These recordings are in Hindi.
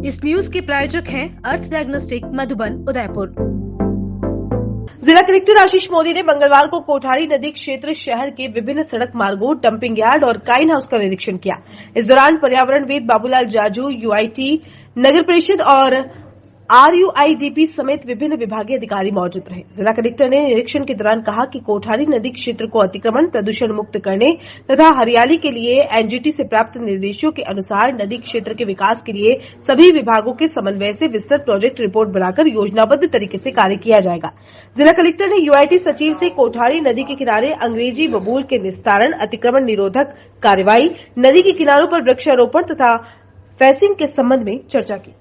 इस न्यूज के प्रायोजक हैं अर्थ डायग्नोस्टिक मधुबन उदयपुर। जिला कलेक्टर आशीष मोदी ने मंगलवार को कोठारी नदी क्षेत्र शहर के विभिन्न सड़क मार्गों, डंपिंग यार्ड और काइन हाउस का निरीक्षण किया। इस दौरान पर्यावरणविद बाबूलाल जाजू, यूआईटी, नगर परिषद और आरयूआईडीपी समेत विभिन्न विभागीय अधिकारी मौजूद रहे। जिला कलेक्टर ने निरीक्षण के दौरान कहा कि कोठारी नदी क्षेत्र को अतिक्रमण, प्रदूषण मुक्त करने तथा हरियाली के लिए एनजीटी से प्राप्त निर्देशों के अनुसार नदी क्षेत्र के विकास के लिए सभी विभागों के समन्वय से विस्तृत प्रोजेक्ट रिपोर्ट बनाकर योजनाबद्ध तरीके से कार्य किया जाएगा। जिला कलेक्टर ने यूआईटी सचिव से कोठारी नदी के किनारे अंग्रेजी बबूल के निस्तारण, अतिक्रमण निरोधक कार्रवाई, नदी के किनारों पर वृक्षारोपण तथा फेंसिंग के संबंध में चर्चा की।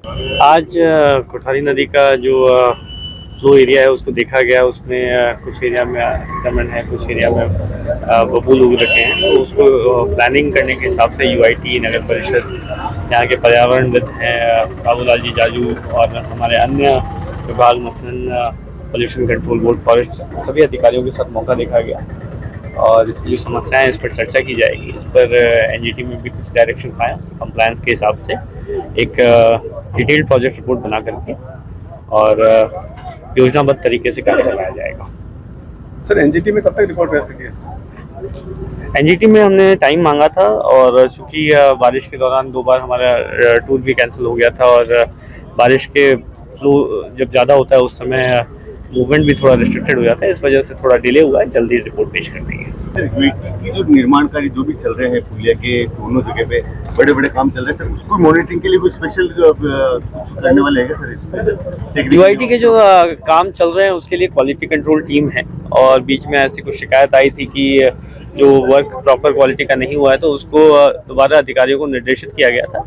आज कोठारी नदी का जो फ्लो एरिया है उसको देखा गया। उसमें कुछ एरिया में अतिक्रमण है, कुछ एरिया में बबूल उग रखे हैं। तो उसको प्लानिंग करने के हिसाब से यूआईटी, नगर परिषद, यहाँ के पर्यावरणविद हैं बाबूलाल जी जाजू और हमारे अन्य विभाग मसलन पोल्यूशन कंट्रोल बोर्ड, फॉरेस्ट, सभी अधिकारियों के साथ मौका देखा गया और इसकी जो समस्याएं हैं इस पर चर्चा की जाएगी। इस पर एनजीटी में भी कुछ डायरेक्शन आए कंप्लायंस के हिसाब से एक डिटेल्ड प्रोजेक्ट रिपोर्ट बना करके और योजनाबद्ध तरीके से कार्य कराया जाएगा। सर, एनजीटी में कब तक रिपोर्ट भेज सकती है? एनजीटी में हमने टाइम मांगा था और चूंकि बारिश के दौरान 2 बार हमारा टूर भी कैंसिल हो गया था और बारिश के फ्लो जब ज़्यादा होता है उस समय मूवमेंट भी थोड़ा रिस्ट्रिक्टेड हो जाता है, इस वजह से थोड़ा डिले हुआ है। जल्दी रिपोर्ट पेश कर देंगे। सर, की जो निर्माण कार्य जो भी चल रहे हैं पुलिया के दोनों जगह पे बड़े बड़े काम चल रहे हैं सर, उसको मॉनिटरिंग के लिए कोई स्पेशल कुछ करने वाले हैं सर? यूआईटी के जो काम चल रहे हैं उसके लिए क्वालिटी कंट्रोल टीम है और बीच में ऐसी कुछ शिकायत आई थी कि जो वर्क प्रॉपर क्वालिटी का नहीं हुआ है तो उसको दोबारा अधिकारियों को निर्देशित किया गया था।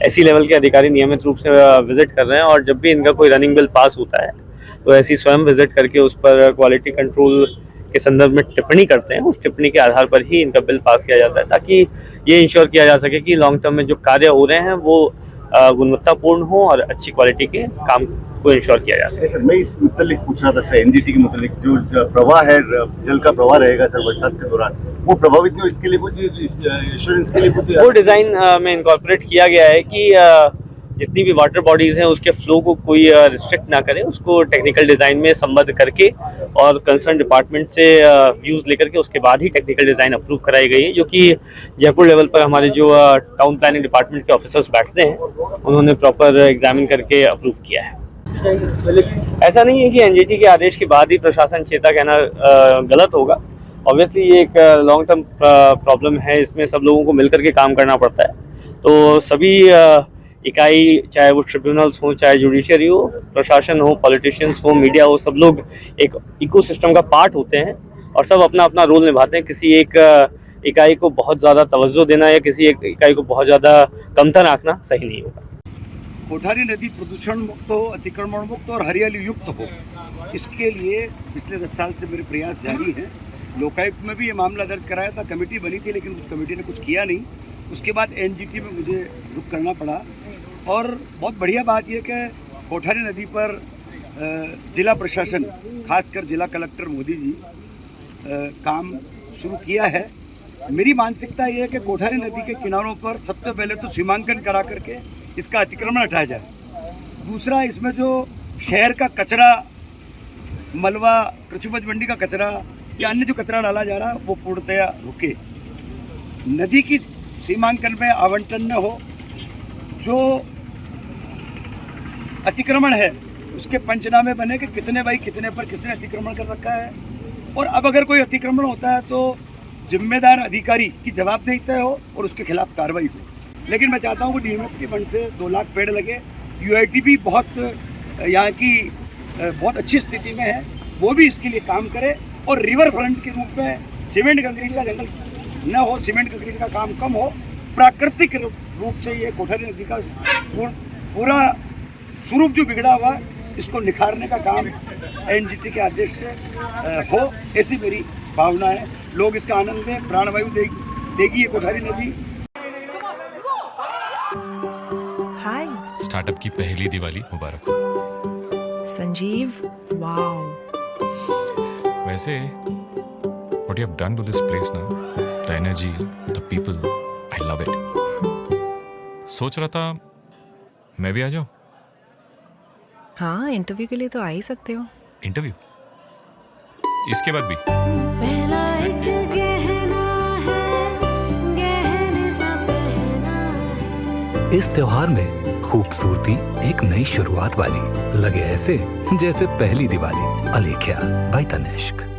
ऐसी लेवल के अधिकारी नियमित रूप से विजिट कर रहे हैं और जब भी इनका कोई रनिंग बिल पास होता है तो ऐसी स्वयं विजिट करके उस पर क्वालिटी कंट्रोल के संदर्भ में टिप्पणी करते हैं। उस टिप्पणी के आधार पर ही इनका बिल पास किया जाता है ताकि ये इंश्योर किया जा सके कि लॉन्ग टर्म में जो कार्य हो रहे हैं वो गुणवत्तापूर्ण हो और अच्छी क्वालिटी के काम को इंश्योर किया जा सके। सर, मैं इस मुतालिक पूछ रहा था सर, एनजीटी के मुतालिक जो प्रवाह है, जल का प्रवाह रहेगा सर बरसात के दौरान, वो प्रभावित नहीं हो, इसके लिए कुछ इंश्योरेंस के लिए कुछ वो डिज़ाइन में इनकॉर्पोरेट किया गया है कि जितनी भी वाटर बॉडीज़ हैं उसके फ्लो को कोई रिस्ट्रिक्ट ना करे, उसको टेक्निकल डिज़ाइन में संबद्ध करके और कंसर्न डिपार्टमेंट से व्यूज़ लेकर के उसके बाद ही टेक्निकल डिज़ाइन अप्रूव कराई गई है, जो कि जयपुर लेवल पर हमारे जो टाउन प्लानिंग डिपार्टमेंट के ऑफिसर्स बैठते हैं उन्होंने प्रॉपर एग्जामिन करके अप्रूव किया है। ऐसा नहीं है कि एनजीटी के आदेश के बाद ही प्रशासन चेता कहना गलत होगा। ऑब्वियसली ये एक लॉन्ग टर्म प्रॉब्लम है, इसमें सब लोगों को मिलकर के काम करना पड़ता है। तो सभी इकाई, चाहे वो ट्रिब्यूनल्स हो, चाहे जुडिशरी हो, प्रशासन हो, पॉलिटिशियंस हो, मीडिया हो, सब लोग एक इकोसिस्टम का पार्ट होते हैं और सब अपना अपना रोल निभाते हैं। किसी एक इकाई को बहुत ज़्यादा तवज्जो देना या किसी एक इकाई को बहुत ज़्यादा कमतर आंकना सही नहीं होगा। कोठारी नदी प्रदूषण मुक्त हो, अतिक्रमण मुक्त और हरियाली युक्त हो, इसके लिए पिछले 10 साल से मेरे प्रयास जारी हैं। लोकायुक्त में भी ये मामला दर्ज कराया था, कमेटी बनी थी लेकिन उस कमेटी ने कुछ किया नहीं। उसके बाद एनजीटी में मुझे रुख करना पड़ा और बहुत बढ़िया बात यह कि कोठारी नदी पर जिला प्रशासन, खासकर जिला कलेक्टर मोदी जी काम शुरू किया है। मेरी मानसिकता ये है कि कोठारी नदी के किनारों पर सबसे पहले तो सीमांकन करा करके इसका अतिक्रमण हटाया जाए। दूसरा, इसमें जो शहर का कचरा, मलबा, कृषि उपज मंडी का कचरा या अन्य जो कचरा डाला जा रहा है वो पूर्णतया रुके। नदी की सीमांकन में आवंटन न हो, जो अतिक्रमण है उसके पंचनामे बने कि कितने बाई कितने पर किसने अतिक्रमण कर रखा है और अब अगर कोई अतिक्रमण होता है तो जिम्मेदार अधिकारी की जवाबदेही तय हो और उसके खिलाफ कार्रवाई हो। लेकिन मैं चाहता हूँ कि डीएमएफ के फंड से 2 लाख पेड़ लगे। यूआईटी भी बहुत यहाँ की बहुत अच्छी स्थिति में है, वो भी इसके लिए काम करे और रिवर फ्रंट के रूप में सीमेंट कंक्रीट का जंगल न हो, सीमेंट कंक्रीट का काम कम हो, प्राकृतिक रूप से ये कोठारी नदी का पूरा स्वरूप जो बिगड़ा हुआ इसको निखारने का काम एनजीटी के आदेश से हो, ऐसी मेरी भावना है। लोग इसका आनंद लें, प्राणवायु देगी ये कोठारी नदी। हाय, स्टार्टअप की पहली दिवाली मुबारक हो। संजीव, वाओ। वैसे what you have done to this place now, the energy, the people, I love it. सोच रहा था मैं भी आ जाऊँ? हाँ, इंटरव्यू के लिए तो आ ही सकते हो। इंटरव्यू? इसके बाद भी? पहला एक गहना है, गहने सा पहना है। इस त्योहार में खूबसूरती एक नई शुरुआत वाली लगे ऐसे जैसे पहली दिवाली। अलेख्या बाय तनिष्क।